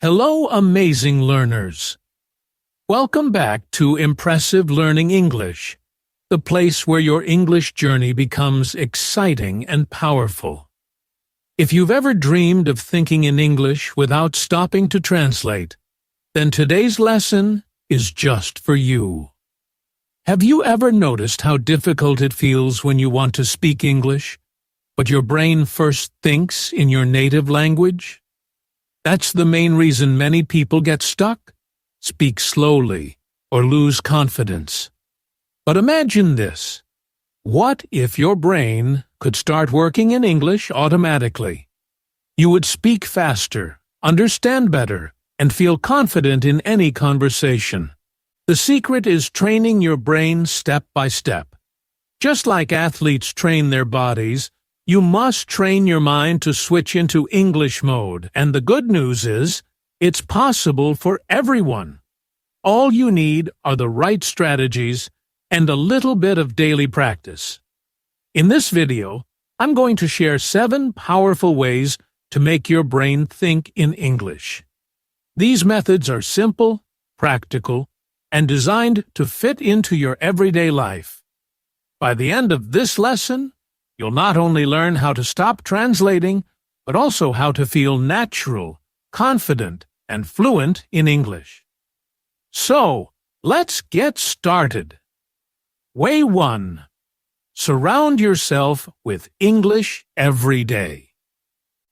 Hello, amazing learners. Welcome back to Impressive Learning English, the place where your English journey becomes exciting and powerful. If you've ever dreamed of thinking in English without stopping to translate, then today's lesson is just for you. Have you ever noticed how difficult it feels when you want to speak English, but your brain first thinks in your native language? That's the main reason many people get stuck, speak slowly, or lose confidence. But imagine this. What if your brain could start working in English automatically? You would speak faster, understand better, and feel confident in any conversation. The secret is training your brain step by step. Just like athletes train their bodies, you must train your mind to switch into English mode, and the good news is, it's possible for everyone. All you need are the right strategies and a little bit of daily practice. In this video, I'm going to share 7 powerful ways to make your brain think in English. These methods are simple, practical, and designed to fit into your everyday life. By the end of this lesson, you'll not only learn how to stop translating, but also how to feel natural, confident, and fluent in English. So, let's get started. Way 1. Surround yourself with English every day.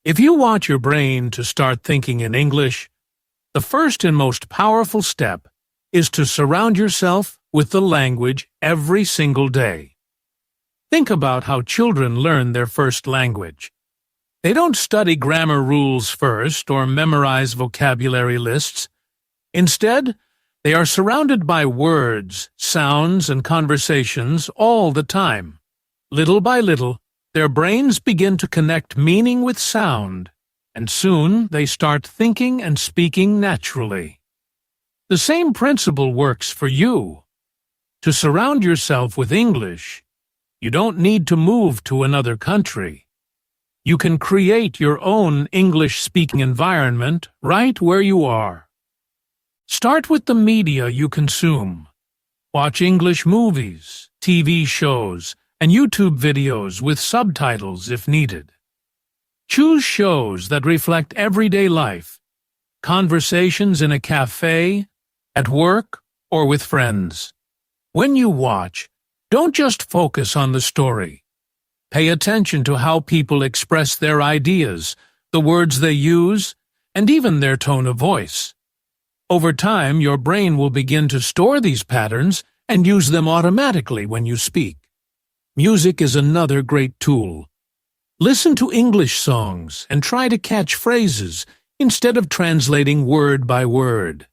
If you want your brain to start thinking in English, the first and most powerful step is to surround yourself with the language every single day. Think about how children learn their first language. They don't study grammar rules first or memorize vocabulary lists. Instead, they are surrounded by words, sounds, and conversations all the time. Little by little, their brains begin to connect meaning with sound, and soon they start thinking and speaking naturally. The same principle works for you. To surround yourself with English, you don't need to move to another country. You can create your own English-speaking environment right where you are. Start with the media you consume. Watch English movies, TV shows, and YouTube videos with subtitles if needed. Choose shows that reflect everyday life, conversations in a cafe, at work, or with friends. When you watch, don't just focus on the story. Pay attention to how people express their ideas, the words they use, and even their tone of voice. Over time, your brain will begin to store these patterns and use them automatically when you speak. Music is another great tool. Listen to English songs and try to catch phrases instead of translating word by word.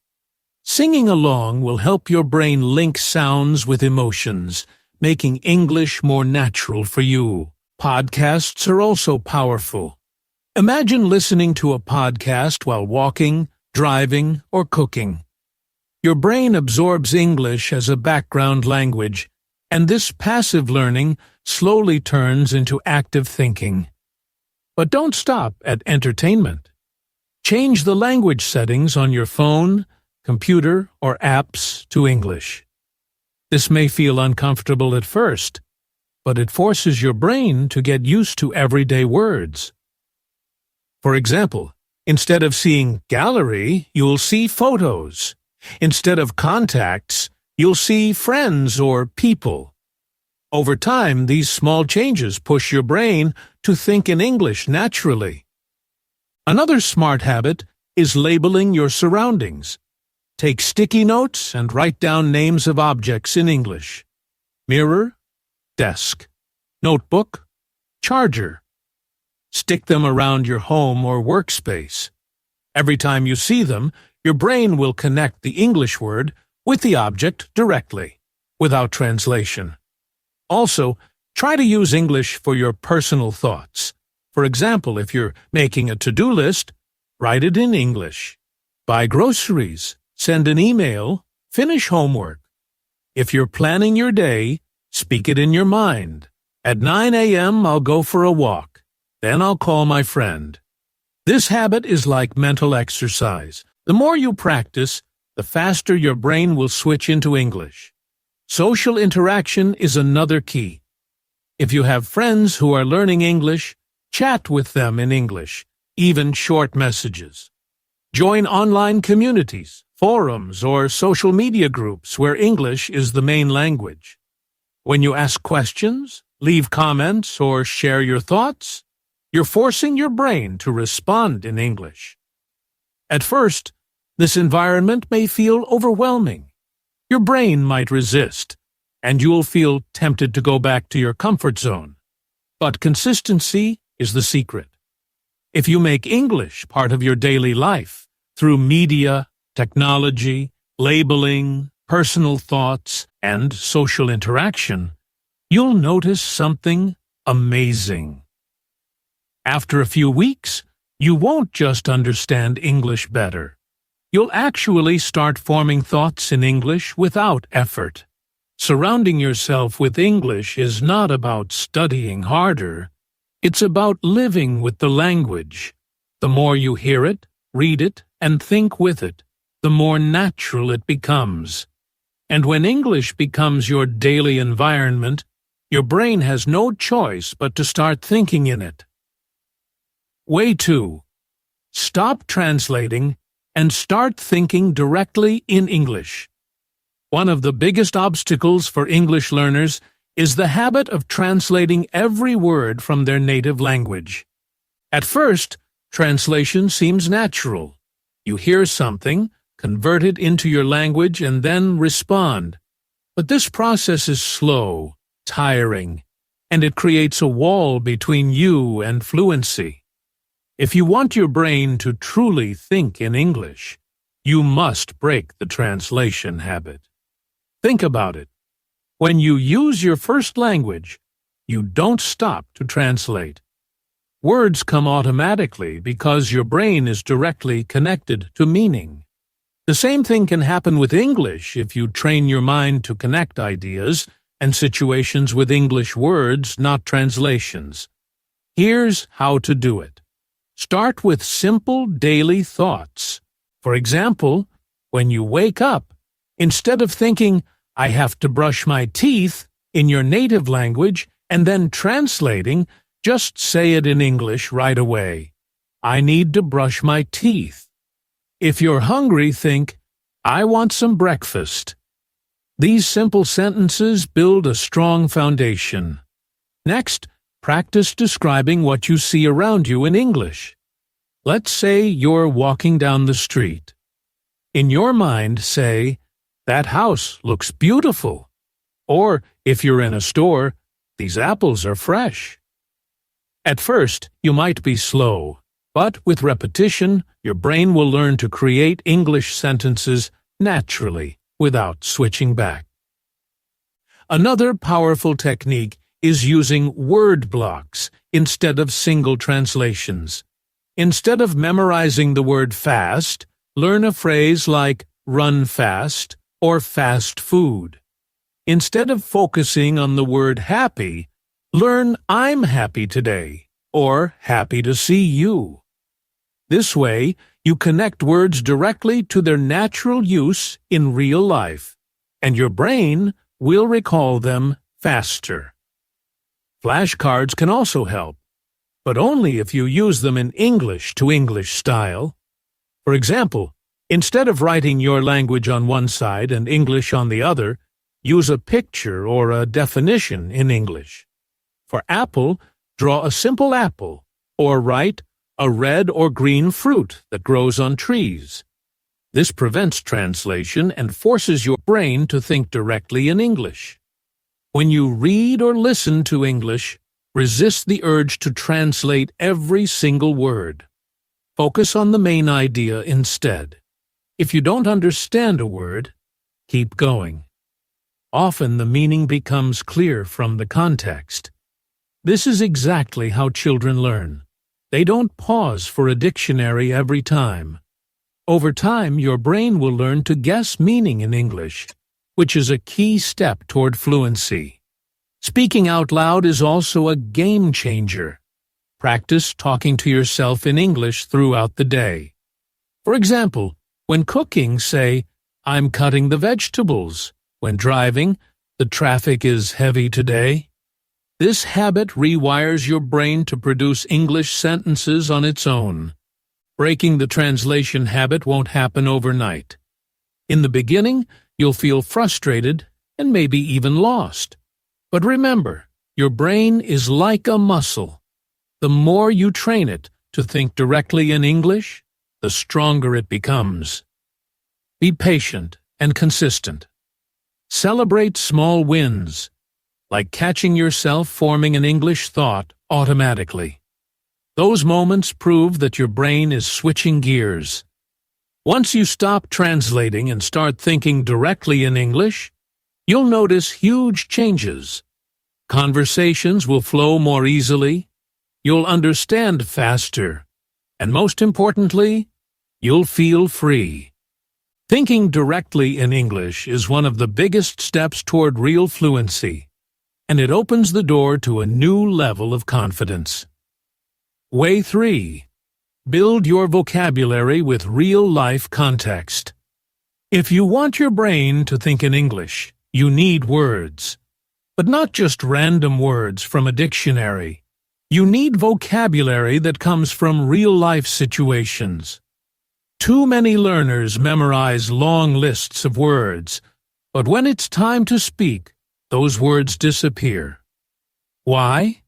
Singing along will help your brain link sounds with emotions, making English more natural for you. Podcasts are also powerful. Imagine listening to a podcast while walking, driving, or cooking. Your brain absorbs English as a background language, and this passive learning slowly turns into active thinking. But don't stop at entertainment. Change the language settings on your phone, computer, or apps to English. This may feel uncomfortable at first, but it forces your brain to get used to everyday words. For example, instead of seeing gallery, you'll see photos. Instead of contacts, you'll see friends or people. Over time, these small changes push your brain to think in English naturally. Another smart habit is labeling your surroundings. Take sticky notes and write down names of objects in English. Mirror, desk, notebook, charger. Stick them around your home or workspace. Every time you see them, your brain will connect the English word with the object directly, without translation. Also, try to use English for your personal thoughts. For example, if you're making a to-do list, write it in English. Buy groceries. Send an email, finish homework. If you're planning your day, speak it in your mind. At 9 a.m. I'll go for a walk. Then I'll call my friend. This habit is like mental exercise. The more you practice, the faster your brain will switch into English. Social interaction is another key. If you have friends who are learning English, chat with them in English, even short messages. Join online communities, forums, or social media groups where English is the main language. When you ask questions, leave comments, or share your thoughts, you're forcing your brain to respond in English. At first, this environment may feel overwhelming. Your brain might resist, and you'll feel tempted to go back to your comfort zone. But consistency is the secret. If you make English part of your daily life through media, technology, labeling, personal thoughts, and social interaction, you'll notice something amazing. After a few weeks, you won't just understand English better. You'll actually start forming thoughts in English without effort. Surrounding yourself with English is not about studying harder. It's about living with the language. The more you hear it, read it, and think with it, the more natural it becomes. And when English becomes your daily environment, your brain has no choice but to start thinking in it. Way 2. Stop translating and start thinking directly in English. One of the biggest obstacles for English learners is the habit of translating every word from their native language. At first, translation seems natural. You hear something, convert it into your language, and then respond. But this process is slow, tiring, and it creates a wall between you and fluency. If you want your brain to truly think in English, you must break the translation habit. Think about it. When you use your first language, you don't stop to translate. Words come automatically because your brain is directly connected to meaning. The same thing can happen with English if you train your mind to connect ideas and situations with English words, not translations. Here's how to do it. Start with simple daily thoughts. For example, when you wake up, instead of thinking, "I have to brush my teeth," in your native language and then translating, just say it in English right away. "I need to brush my teeth." If you're hungry, think, "I want some breakfast." These simple sentences build a strong foundation. Next, practice describing what you see around you in English. Let's say you're walking down the street. In your mind, say, "That house looks beautiful." Or, if you're in a store, "These apples are fresh." At first, you might be slow, but with repetition, your brain will learn to create English sentences naturally without switching back. Another powerful technique is using word blocks instead of single translations. Instead of memorizing the word fast, learn a phrase like run fast or fast food. Instead of focusing on the word happy, learn I'm happy today or happy to see you. This way, you connect words directly to their natural use in real life, and your brain will recall them faster. Flashcards can also help, but only if you use them in English to English style. For example, instead of writing your language on one side and English on the other, use a picture or a definition in English. For apple, draw a simple apple, or write a red or green fruit that grows on trees. This prevents translation and forces your brain to think directly in English. When you read or listen to English, resist the urge to translate every single word. Focus on the main idea instead. If you don't understand a word, keep going. Often the meaning becomes clear from the context. This is exactly how children learn. They don't pause for a dictionary every time. Over time, your brain will learn to guess meaning in English, which is a key step toward fluency. Speaking out loud is also a game changer. Practice talking to yourself in English throughout the day. For example, when cooking, say, "I'm cutting the vegetables." When driving, "The traffic is heavy today." This habit rewires your brain to produce English sentences on its own. Breaking the translation habit won't happen overnight. In the beginning, you'll feel frustrated and maybe even lost. But remember, your brain is like a muscle. The more you train it to think directly in English, the stronger it becomes. Be patient and consistent. Celebrate small wins, like catching yourself forming an English thought automatically. Those moments prove that your brain is switching gears. Once you stop translating and start thinking directly in English, you'll notice huge changes. Conversations will flow more easily, you'll understand faster, and most importantly, you'll feel free. Thinking directly in English is one of the biggest steps toward real fluency, and it opens the door to a new level of confidence. Way 3. Build your vocabulary with real-life context. If you want your brain to think in English, you need words. But not just random words from a dictionary. You need vocabulary that comes from real-life situations. Too many learners memorize long lists of words, but when it's time to speak, those words disappear. Why?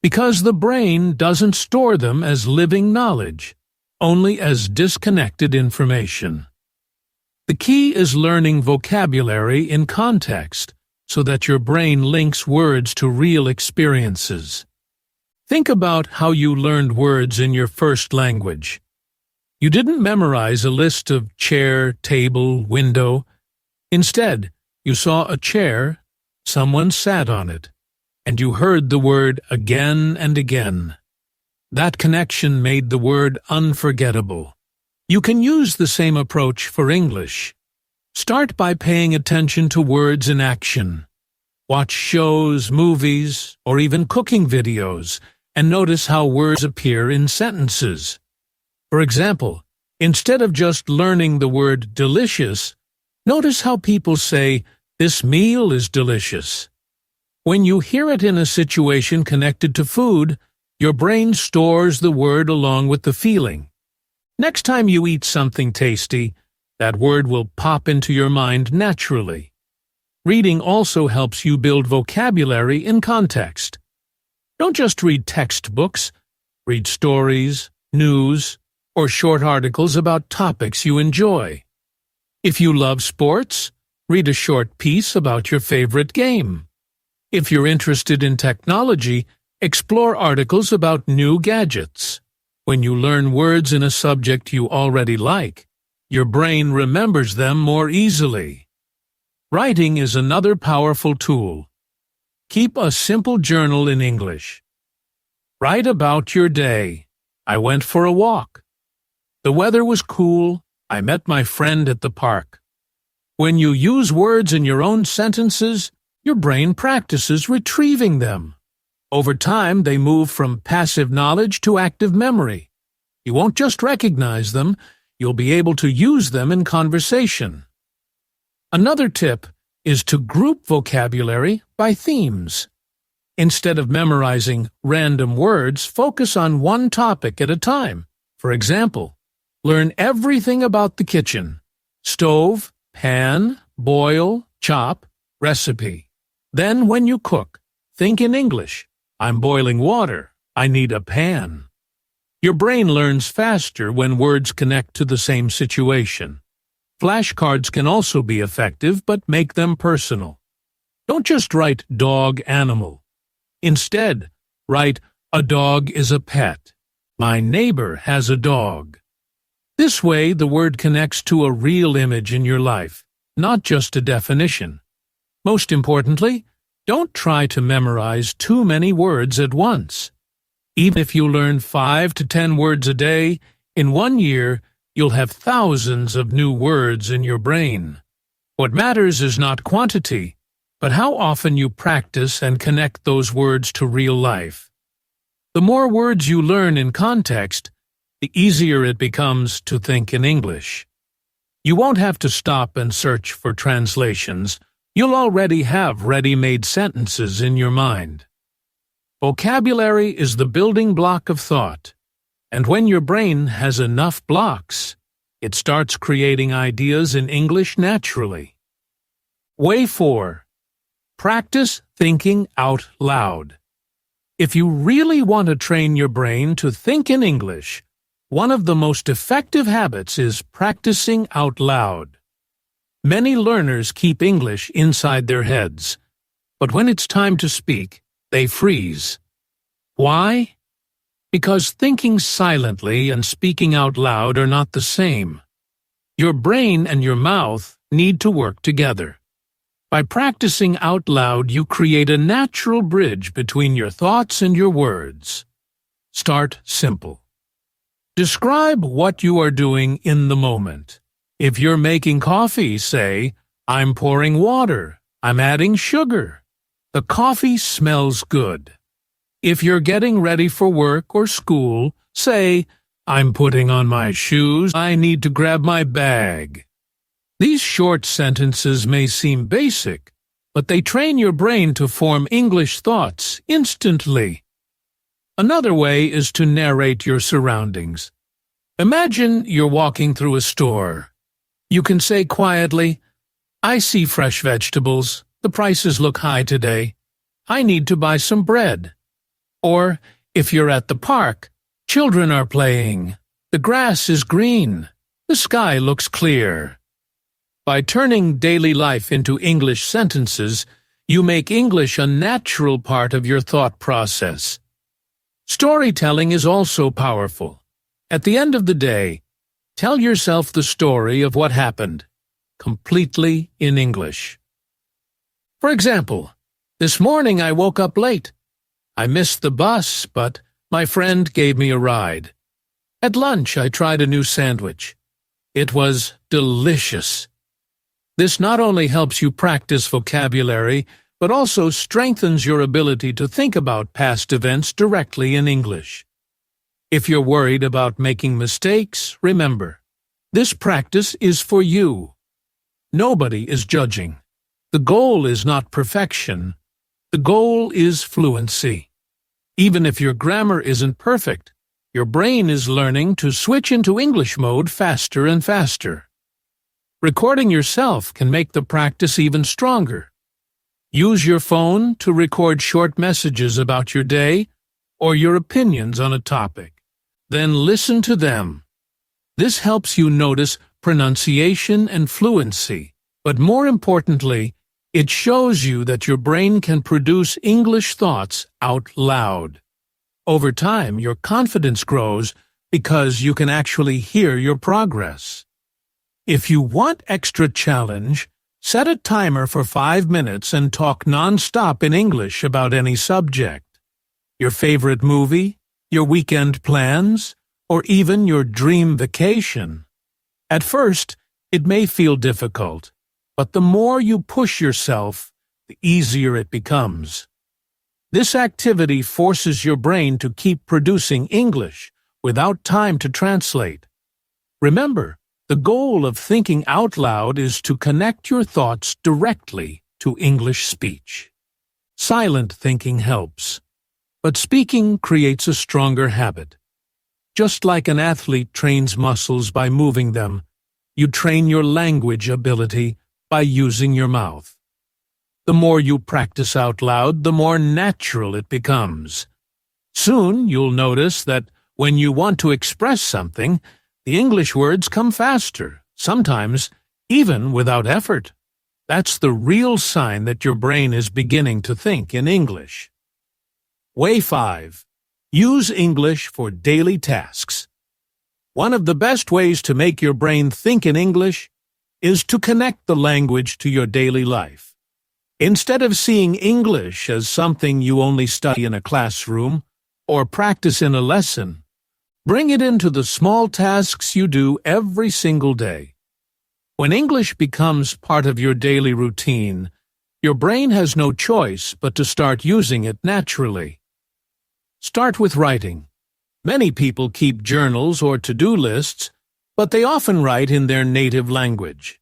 Because the brain doesn't store them as living knowledge, only as disconnected information. The key is learning vocabulary in context so that your brain links words to real experiences. Think about how you learned words in your first language. You didn't memorize a list of chair, table, window. Instead, you saw a chair, someone sat on it, and you heard the word again and again. That connection made the word unforgettable. You can use the same approach for English. Start by paying attention to words in action. Watch shows, movies, or even cooking videos, and notice how words appear in sentences. For example, instead of just learning the word delicious, notice how people say, "This meal is delicious." When you hear it in a situation connected to food, your brain stores the word along with the feeling. Next time you eat something tasty, that word will pop into your mind naturally. Reading also helps you build vocabulary in context. Don't just read textbooks. Read stories, news, or short articles about topics you enjoy. If you love sports, read a short piece about your favorite game. If you're interested in technology, explore articles about new gadgets. When you learn words in a subject you already like, your brain remembers them more easily. Writing is another powerful tool. Keep a simple journal in English. Write about your day. I went for a walk. The weather was cool. I met my friend at the park. When you use words in your own sentences, your brain practices retrieving them. Over time, they move from passive knowledge to active memory. You won't just recognize them, you'll be able to use them in conversation. Another tip is to group vocabulary by themes. Instead of memorizing random words, focus on one topic at a time. For example, learn everything about the kitchen: stove, pan, boil, chop, recipe. Then when you cook, think in English. I'm boiling water. I need a pan. Your brain learns faster when words connect to the same situation. Flashcards can also be effective, but make them personal. Don't just write dog, animal. Instead, write, a dog is a pet. My neighbor has a dog. This way, the word connects to a real image in your life, not just a definition. Most importantly, don't try to memorize too many words at once. Even if you learn 5 to 10 words a day, in 1 year, you'll have thousands of new words in your brain. What matters is not quantity, but how often you practice and connect those words to real life. The more words you learn in context, the easier it becomes to think in English. You won't have to stop and search for translations. You'll already have ready-made sentences in your mind. Vocabulary is the building block of thought, and when your brain has enough blocks, it starts creating ideas in English naturally. Way 4. Practice thinking out loud. If you really want to train your brain to think in English, one of the most effective habits is practicing out loud. Many learners keep English inside their heads, but when it's time to speak, they freeze. Why? Because thinking silently and speaking out loud are not the same. Your brain and your mouth need to work together. By practicing out loud, you create a natural bridge between your thoughts and your words. Start simple. Describe what you are doing in the moment. If you're making coffee, say, "I'm pouring water. I'm adding sugar. The coffee smells good." If you're getting ready for work or school, say, "I'm putting on my shoes. I need to grab my bag." These short sentences may seem basic, but they train your brain to form English thoughts instantly. Another way is to narrate your surroundings. Imagine you're walking through a store. You can say quietly, "I see fresh vegetables. The prices look high today. I need to buy some bread." Or, if you're at the park, "Children are playing. The grass is green. The sky looks clear." By turning daily life into English sentences, you make English a natural part of your thought process. Storytelling is also powerful. At the end of the day, tell yourself the story of what happened, completely in English. For example, "This morning I woke up late. I missed the bus, but my friend gave me a ride. At lunch I tried a new sandwich. It was delicious." This not only helps you practice vocabulary, but also strengthens your ability to think about past events directly in English. If you're worried about making mistakes, remember, this practice is for you. Nobody is judging. The goal is not perfection. The goal is fluency. Even if your grammar isn't perfect, your brain is learning to switch into English mode faster and faster. Recording yourself can make the practice even stronger. Use your phone to record short messages about your day or your opinions on a topic. Then listen to them. This helps you notice pronunciation and fluency, but more importantly, it shows you that your brain can produce English thoughts out loud. Over time, your confidence grows because you can actually hear your progress. If you want extra challenge, set a timer for 5 minutes and talk non-stop in English about any subject. Your favorite movie, your weekend plans, or even your dream vacation. At first, it may feel difficult, but the more you push yourself, the easier it becomes. This activity forces your brain to keep producing English without time to translate. Remember, the goal of thinking out loud is to connect your thoughts directly to English speech. Silent thinking helps, but speaking creates a stronger habit. Just like an athlete trains muscles by moving them, you train your language ability by using your mouth. The more you practice out loud, the more natural it becomes. Soon you'll notice that when you want to express something, the English words come faster, sometimes even without effort. That's the real sign that your brain is beginning to think in English. Way 5. Use English for daily tasks. One of the best ways to make your brain think in English is to connect the language to your daily life. Instead of seeing English as something you only study in a classroom or practice in a lesson, bring it into the small tasks you do every single day. When English becomes part of your daily routine, your brain has no choice but to start using it naturally. Start with writing. Many people keep journals or to-do lists, but they often write in their native language.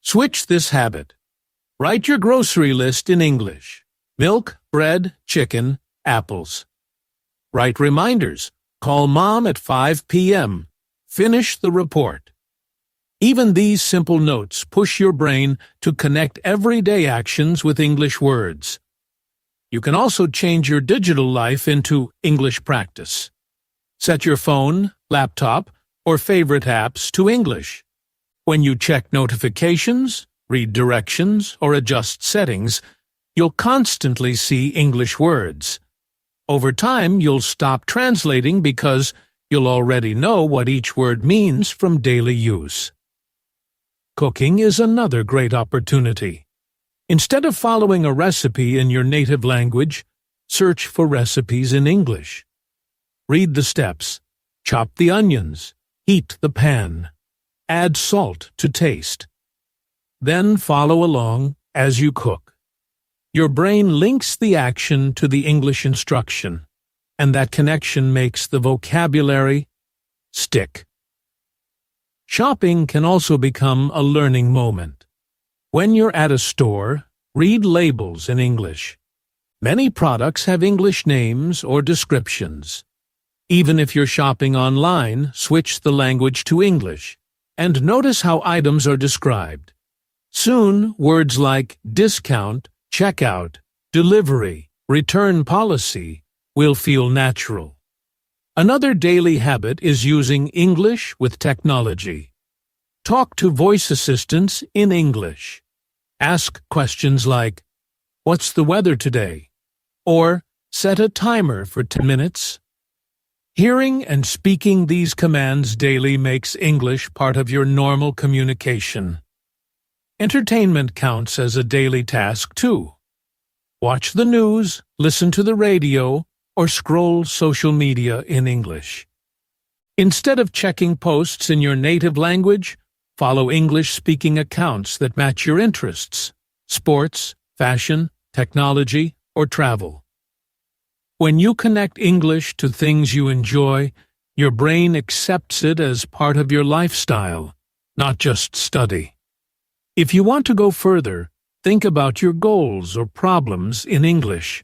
Switch this habit. Write your grocery list in English. Milk, bread, chicken, apples. Write reminders. Call Mom at 5 p.m. Finish the report. Even these simple notes push your brain to connect everyday actions with English words. You can also change your digital life into English practice. Set your phone, laptop, or favorite apps to English. When you check notifications, read directions, or adjust settings, you'll constantly see English words. Over time, you'll stop translating because you'll already know what each word means from daily use. Cooking is another great opportunity. Instead of following a recipe in your native language, search for recipes in English. Read the steps. Chop the onions. Heat the pan. Add salt to taste. Then follow along as you cook. Your brain links the action to the English instruction, and that connection makes the vocabulary stick. Shopping can also become a learning moment. When you're at a store, read labels in English. Many products have English names or descriptions. Even if you're shopping online, switch the language to English, and notice how items are described. Soon, words like discount, checkout, delivery, return policy will feel natural. Another daily habit is using English with technology. Talk to voice assistants in English. Ask questions like, "What's the weather today?" or "Set a timer for 10 minutes." Hearing and speaking these commands daily makes English part of your normal communication. Entertainment counts as a daily task, too. Watch the news, listen to the radio, or scroll social media in English. Instead of checking posts in your native language, follow English-speaking accounts that match your interests: sports, fashion, technology, or travel. When you connect English to things you enjoy, your brain accepts it as part of your lifestyle, not just study. If you want to go further, think about your goals or problems in English.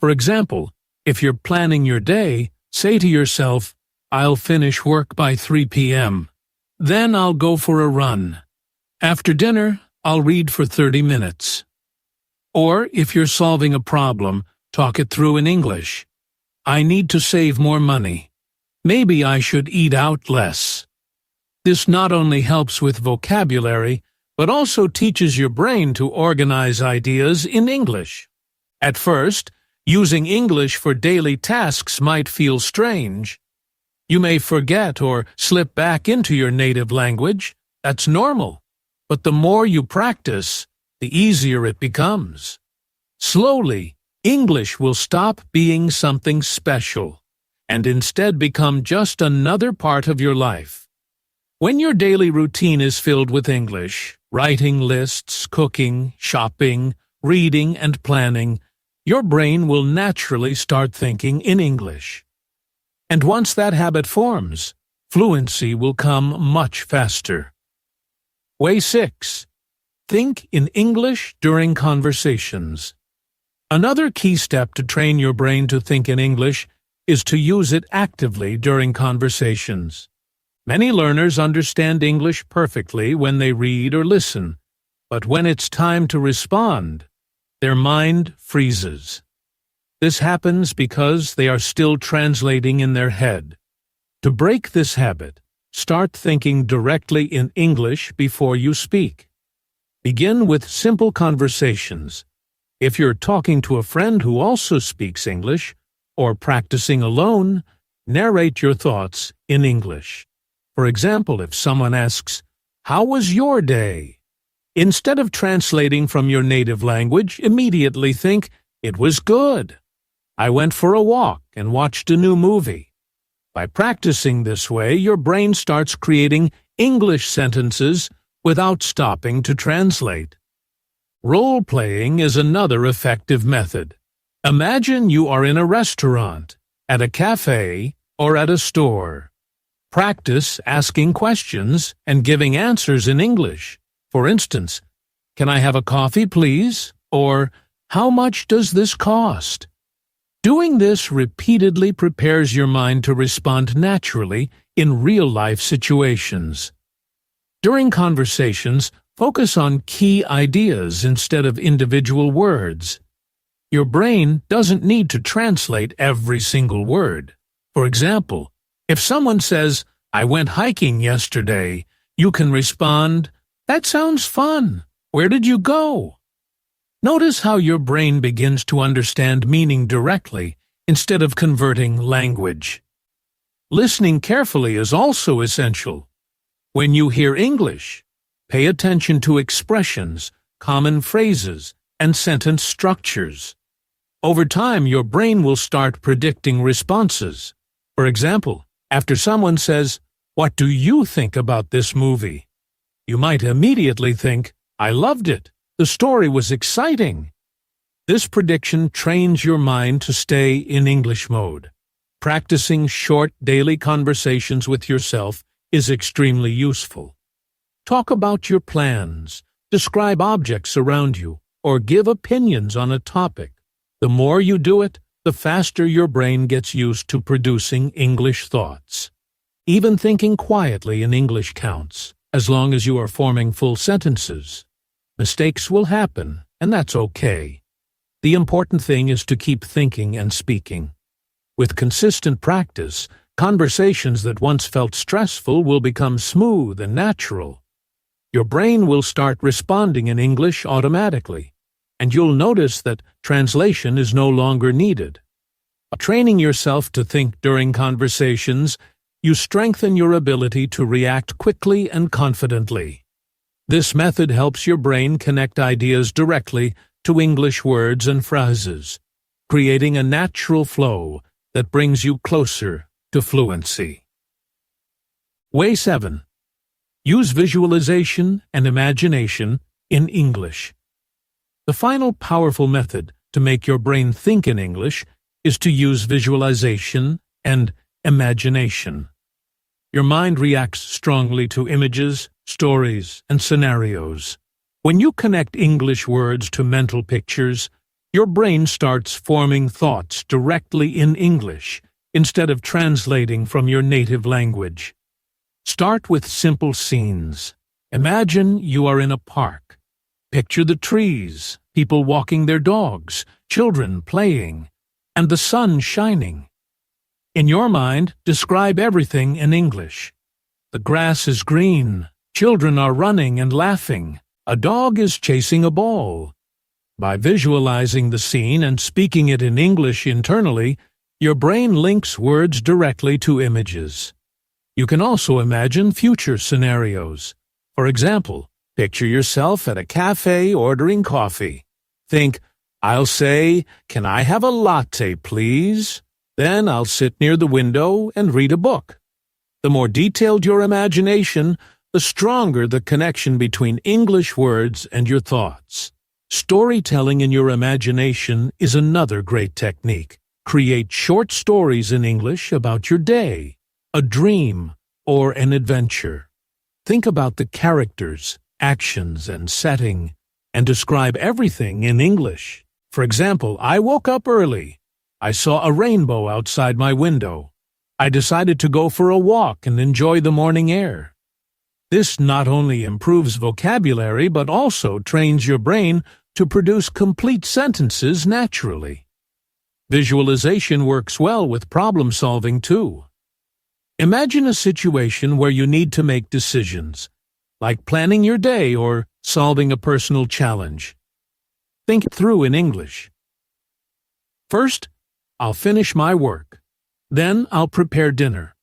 For example, if you're planning your day, say to yourself, "I'll finish work by 3 p.m. Then I'll go for a run. After dinner, I'll read for 30 minutes. Or, if you're solving a problem, talk it through in English. "I need to save more money. Maybe I should eat out less." This not only helps with vocabulary, but also teaches your brain to organize ideas in English. At first, using English for daily tasks might feel strange. You may forget or slip back into your native language. That's normal. But the more you practice, the easier it becomes. Slowly, English will stop being something special and instead become just another part of your life. When your daily routine is filled with English, writing lists, cooking, shopping, reading, and planning, your brain will naturally start thinking in English. And once that habit forms, fluency will come much faster. Way 6. Think in English during conversations. Another key step to train your brain to think in English is to use it actively during conversations. Many learners understand English perfectly when they read or listen, but when it's time to respond, their mind freezes. This happens because they are still translating in their head. To break this habit, start thinking directly in English before you speak. Begin with simple conversations. If you're talking to a friend who also speaks English, or practicing alone, narrate your thoughts in English. For example, if someone asks, "How was your day?" Instead of translating from your native language, immediately think, "It was good. I went for a walk and watched a new movie." By practicing this way, your brain starts creating English sentences without stopping to translate. Role-playing is another effective method. Imagine you are in a restaurant. at a cafe, or at a store. Practice asking questions and giving answers in English. For instance, "Can I have a coffee, please?" or "How much does this cost?" Doing this repeatedly prepares your mind to respond naturally in real-life situations. During conversations, focus on key ideas instead of individual words. Your brain doesn't need to translate every single word. For example, if someone says, "I went hiking yesterday," you can respond, "That sounds fun. Where did you go?" Notice how your brain begins to understand meaning directly instead of converting language. Listening carefully is also essential. When you hear English, pay attention to expressions, common phrases, and sentence structures. Over time, your brain will start predicting responses. For example, after someone says, "What do you think about this movie?" you might immediately think, "I loved it. The story was exciting." This prediction trains your mind to stay in English mode. Practicing short daily conversations with yourself is extremely useful. Talk about your plans, describe objects around you, or give opinions on a topic. The more you do it, the faster your brain gets used to producing English thoughts. Even thinking quietly in English counts, as long as you are forming full sentences. Mistakes will happen, and that's okay. The important thing is to keep thinking and speaking. With consistent practice, conversations that once felt stressful will become smooth and natural. Your brain will start responding in English automatically, and you'll notice that translation is no longer needed. By training yourself to think during conversations, you strengthen your ability to react quickly and confidently. This method helps your brain connect ideas directly to English words and phrases, creating a natural flow that brings you closer to fluency. Way 7. Use visualization and imagination in English. The final powerful method to make your brain think in English is to use visualization and imagination. Your mind reacts strongly to images, stories, and scenarios. When you connect English words to mental pictures, your brain starts forming thoughts directly in English instead of translating from your native language. Start with simple scenes. Imagine you are in a park. Picture the trees, people walking their dogs, children playing, and the sun shining. In your mind, describe everything in English. The grass is green, children are running and laughing, a dog is chasing a ball. By visualizing the scene and speaking it in English internally, your brain links words directly to images. You can also imagine future scenarios. For example, picture yourself at a cafe ordering coffee. Think, "I'll say, 'Can I have a latte, please?' Then I'll sit near the window and read a book." The more detailed your imagination, the stronger the connection between English words and your thoughts. Storytelling in your imagination is another great technique. Create short stories in English about your day, a dream, or an adventure. Think about the characters, actions, and setting, and describe everything in English. For example, "I woke up early. I saw a rainbow outside my window. I decided to go for a walk and enjoy the morning air." This not only improves vocabulary but also trains your brain to produce complete sentences naturally. Visualization works well with problem-solving too. Imagine a situation where you need to make decisions, like planning your day or solving a personal challenge. Think it through in English. "First, I'll finish my work. Then I'll prepare dinner.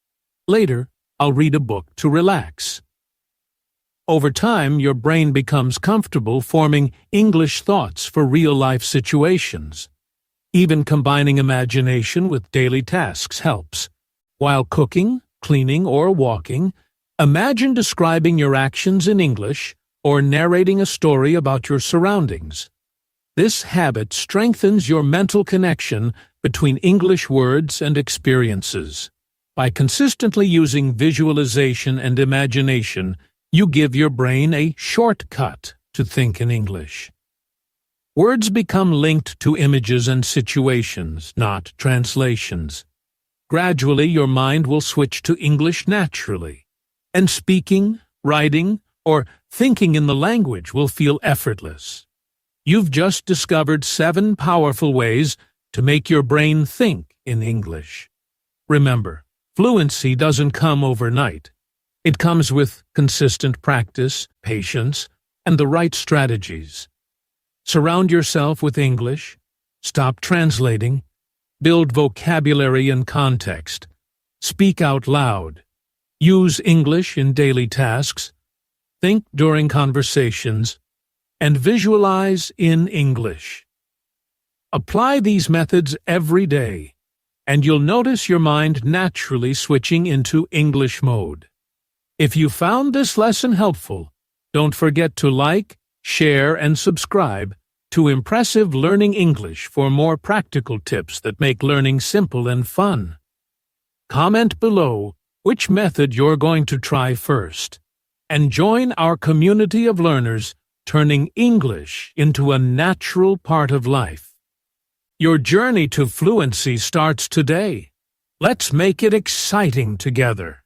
Later, I'll read a book to relax." Over time, your brain becomes comfortable forming English thoughts for real-life situations. Even combining imagination with daily tasks helps. While cooking, cleaning, or walking, imagine describing your actions in English or narrating a story about your surroundings. This habit strengthens your mental connection between English words and experiences. By consistently using visualization and imagination, you give your brain a shortcut to think in English. Words become linked to images and situations, not translations. Gradually, your mind will switch to English naturally, and speaking, writing, or thinking in the language will feel effortless. You've just discovered 7 powerful ways to make your brain think in English. Remember, fluency doesn't come overnight. It comes with consistent practice, patience, and the right strategies. Surround yourself with English, stop translating, build vocabulary and context, speak out loud, use English in daily tasks, think during conversations, and visualize in English. Apply these methods every day, and you'll notice your mind naturally switching into English mode. If you found this lesson helpful, don't forget to like, share, and subscribe to Impressive Learning English for more practical tips that make learning simple and fun. Comment below which method you're going to try first, and join our community of learners turning English into a natural part of life. Your journey to fluency starts today. Let's make it exciting together.